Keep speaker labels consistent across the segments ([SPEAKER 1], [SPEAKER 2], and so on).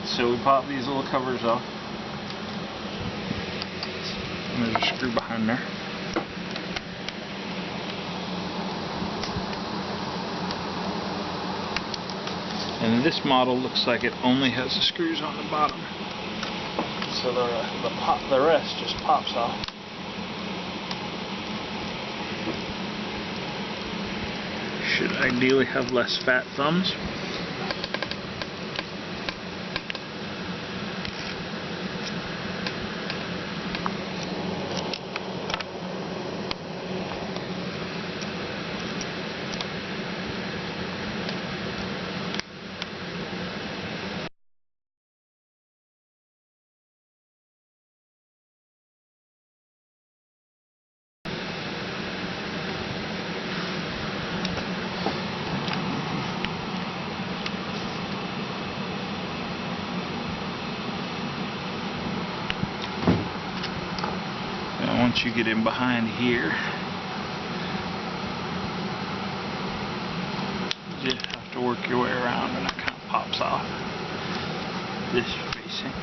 [SPEAKER 1] So we pop these little covers off. And there's a screw behind there. And this model looks like it only has the screws on the bottom. So the rest just pops off. Should ideally have less fat thumbs. Once you get in behind here, you just have to work your way around and it kind of pops off. This facing.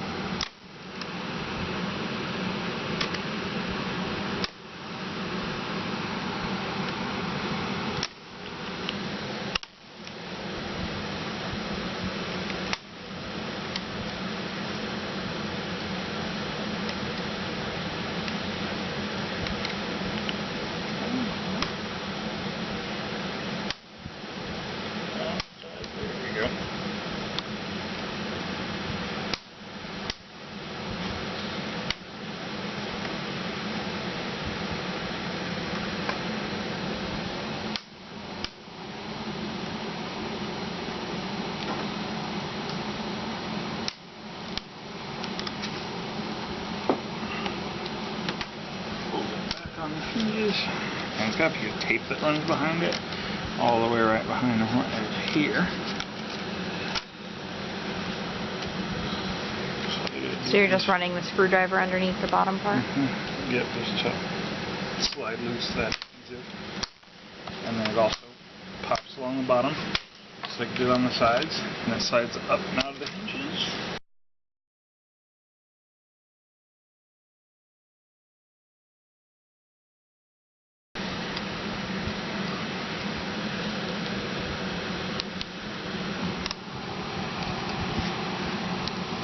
[SPEAKER 1] On the hinges, and it's got a piece of tape that runs behind it, all the way right behind the right here.
[SPEAKER 2] So you're just running the screwdriver underneath the bottom part?
[SPEAKER 1] Mm-hmm. Yep, just to slide loose that zip. And then it also pops along the bottom, just like it did on the sides, and it slides up and out of the hinges.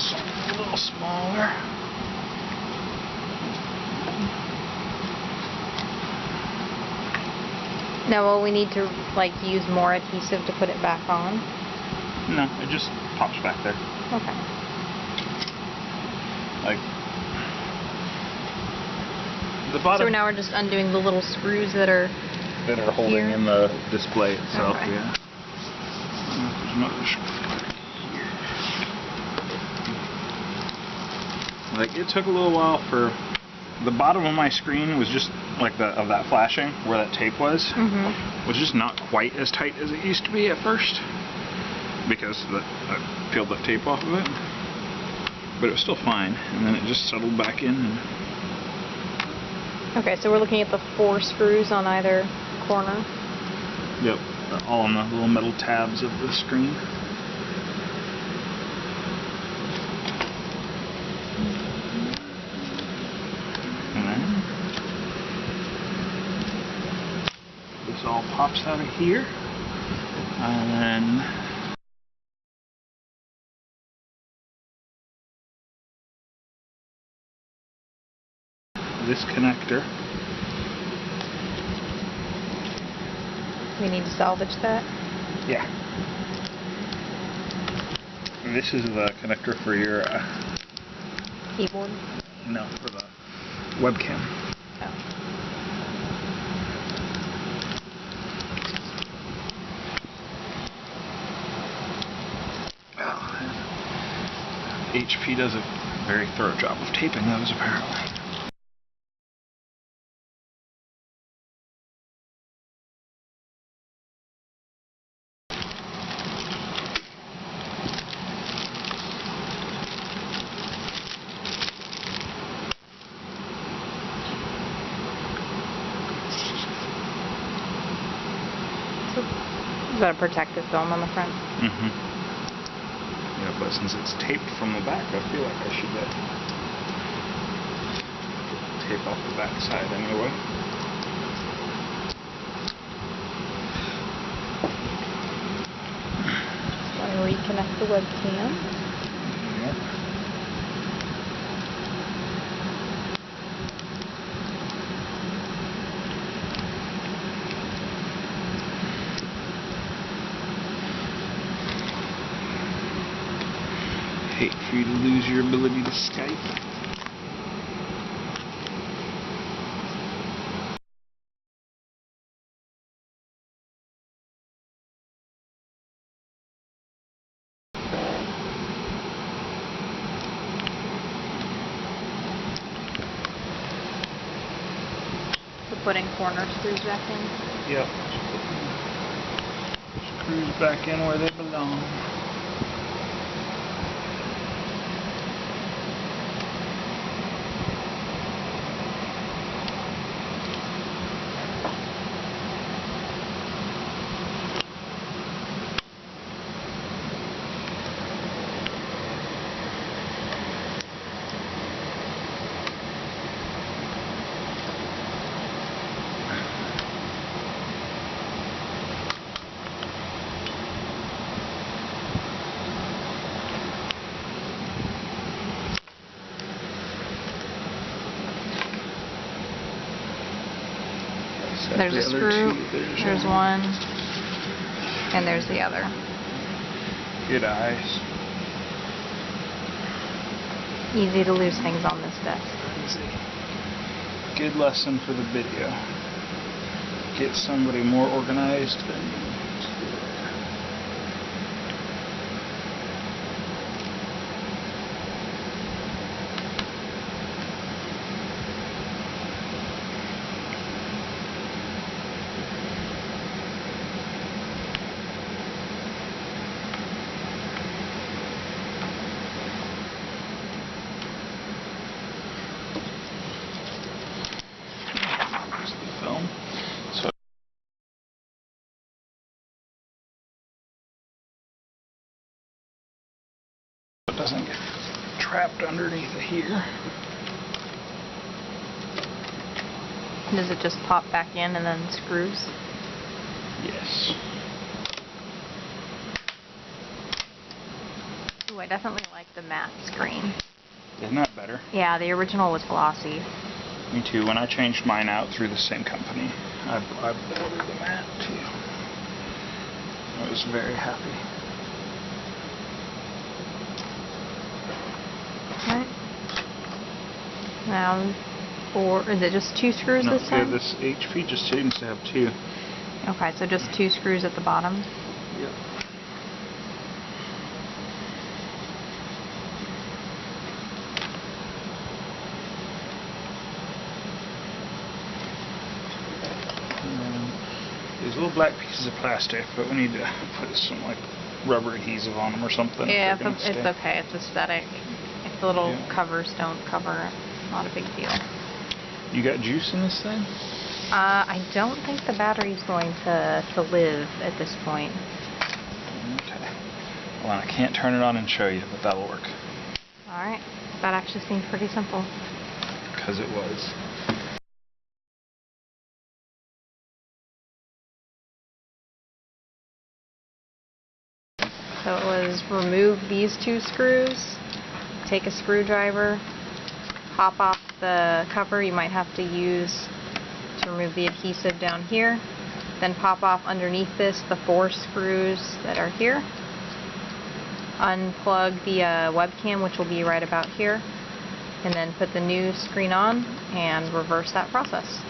[SPEAKER 1] A little smaller.
[SPEAKER 2] Now will we need to like use more adhesive to put it back on?
[SPEAKER 1] No, it just pops back there.
[SPEAKER 2] Okay.
[SPEAKER 1] Like the bottom.
[SPEAKER 2] So now we're just undoing the little screws that are
[SPEAKER 1] holding
[SPEAKER 2] here?
[SPEAKER 1] in the display itself.
[SPEAKER 2] Okay.
[SPEAKER 1] Yeah. There's another screw. Like it took a little while for the bottom of my screen was just like of that flashing where that tape was was just not quite as tight as it used to be at first because I peeled that tape off of it, but it was still fine, and then it just settled back in.
[SPEAKER 2] Okay, so we're looking at the 4 screws on either corner.
[SPEAKER 1] Yep, all on the little metal tabs of the screen. This all pops out of here, and then this connector.
[SPEAKER 2] We need to salvage that?
[SPEAKER 1] Yeah. This is the connector for your
[SPEAKER 2] Keyboard?
[SPEAKER 1] no, for the webcam.
[SPEAKER 2] Oh.
[SPEAKER 1] HP does a very thorough job of taping those, apparently.
[SPEAKER 2] Is that a protective film on the front?
[SPEAKER 1] Mm-hmm. Yep. but since it's taped from the back, I feel like I should tape off the back side anyway.
[SPEAKER 2] Want to reconnect the webcam?
[SPEAKER 1] Yep. Hate for you to lose your ability to Skype.
[SPEAKER 2] Putting corner screws back in.
[SPEAKER 1] Yep. Screws back in where they belong.
[SPEAKER 2] There's a screw, there's one, and there's the other.
[SPEAKER 1] Good eyes.
[SPEAKER 2] Easy to lose things on this desk.
[SPEAKER 1] Easy. Good lesson for the video. Get somebody more organized than you. Film. So it doesn't get trapped underneath it here.
[SPEAKER 2] Does it just pop back in and then screws?
[SPEAKER 1] Yes.
[SPEAKER 2] Ooh, I definitely like the matte screen.
[SPEAKER 1] Isn't that better?
[SPEAKER 2] Yeah, the original was glossy.
[SPEAKER 1] Me too. When I changed mine out through the same company, I ordered the matte too. I was very happy.
[SPEAKER 2] Right. Now, is it just 2 screws
[SPEAKER 1] No,
[SPEAKER 2] this time?
[SPEAKER 1] yeah, this HP just seems to have 2.
[SPEAKER 2] Okay, so just 2 screws at the bottom.
[SPEAKER 1] Yep. These little black pieces of plastic, but we need to put some like rubber adhesive on them or something.
[SPEAKER 2] Yeah,
[SPEAKER 1] if they're gonna
[SPEAKER 2] it's
[SPEAKER 1] stay.
[SPEAKER 2] okay. It's aesthetic. If the little
[SPEAKER 1] Yeah.
[SPEAKER 2] covers don't cover, not a big deal.
[SPEAKER 1] You got juice in this thing?
[SPEAKER 2] I don't think the battery's going to live at this point.
[SPEAKER 1] Okay. Well, I can't turn it on and show you, but that'll work.
[SPEAKER 2] Alright. That actually seemed pretty simple.
[SPEAKER 1] Because it was.
[SPEAKER 2] So it was remove these 2 screws, take a screwdriver, pop off the cover you might have to use to remove the adhesive down here, then pop off underneath this the 4 screws that are here, unplug the webcam, which will be right about here, and then put the new screen on and reverse that process.